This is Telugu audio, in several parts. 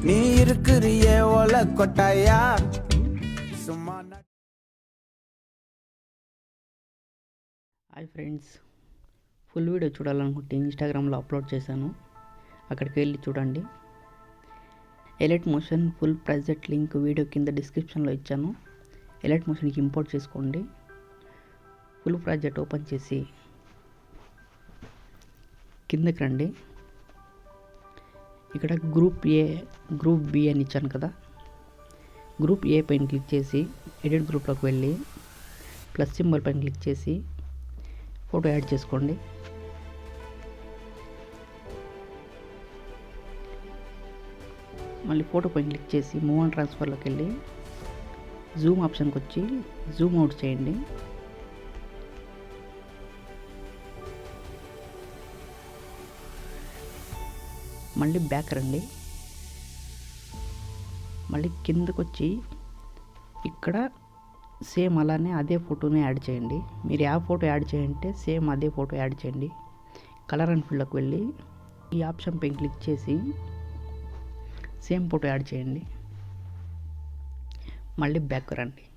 நீ இருக்கிறியே ஒல கொட்டாயா சும்மா హాయ్ ఫ్రెండ్స్, ఫుల్ వీడియో చూడాలనుకుంటే ఇన్స్టాగ్రామ్లో అప్లోడ్ చేశాను, అక్కడికి వెళ్ళి చూడండి. Elite motion full project link video కింద డిస్క్రిప్షన్లో ఇచ్చాను. ఎలైట్ మోషన్కి ఇంపోర్ట్ చేసుకోండి. ఫుల్ ప్రాజెక్ట్ ఓపెన్ చేసి కిందకి రండి. ఇక్కడ గ్రూప్ ఏ, గ్రూప్ బి అని ఇచ్చాను కదా. గ్రూప్ ఏ పైన క్లిక్ చేసి ఎడిట్ గ్రూప్లోకి వెళ్ళి ప్లస్ సింబల్ పైన క్లిక్ చేసి ఫోటో యాడ్ చేసుకోండి. మళ్ళీ ఫోటో పైన క్లిక్ చేసి మూవ్ అండ్ ట్రాన్స్ఫర్లోకి వెళ్ళి జూమ్ ఆప్షన్కి వచ్చి జూమ్ అవుట్ చేయండి. మళ్ళీ బ్యాక్ రండి. మళ్ళీ కిందకు వచ్చి ఇక్కడ సేమ్ అలానే అదే ఫోటోని యాడ్ చేయండి. మీరు ఏ ఫోటో యాడ్ చేయంటే సేమ్ అదే ఫోటో యాడ్ చేయండి. కలర్ అండ్ ఫిల్లోకి వెళ్ళి ఈ ఆప్షన్ పైన క్లిక్ చేసి సేమ్ ఫోటో యాడ్ చేయండి. మళ్ళీ బ్యాక్ రండి.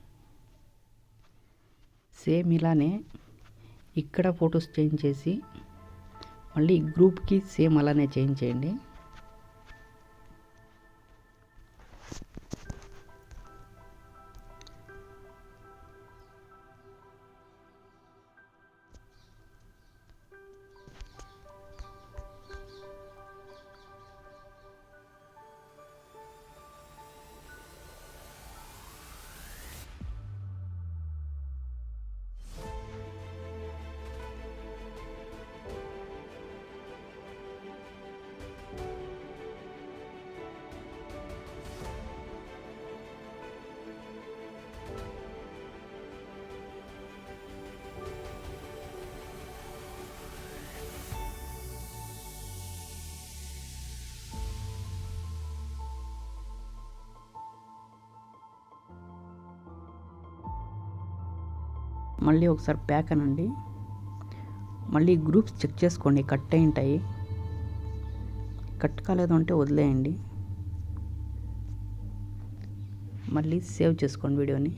సేమ్ ఇలానే ఇక్కడ ఫొటోస్ చేంజ్ చేసి మళ్ళీ గ్రూప్కి సేమ్ అలానే చేంజ్ చేయండి. మళ్ళీ ఒకసారి బ్యాక్ అనండి. మళ్ళీ గ్రూప్స్ చెక్ చేసుకోండి, కట్ అయి ఉంటాయి. కట్ కాలేదు అంటే వదిలేయండి. మళ్ళీ సేవ్ చేసుకోండి వీడియోని.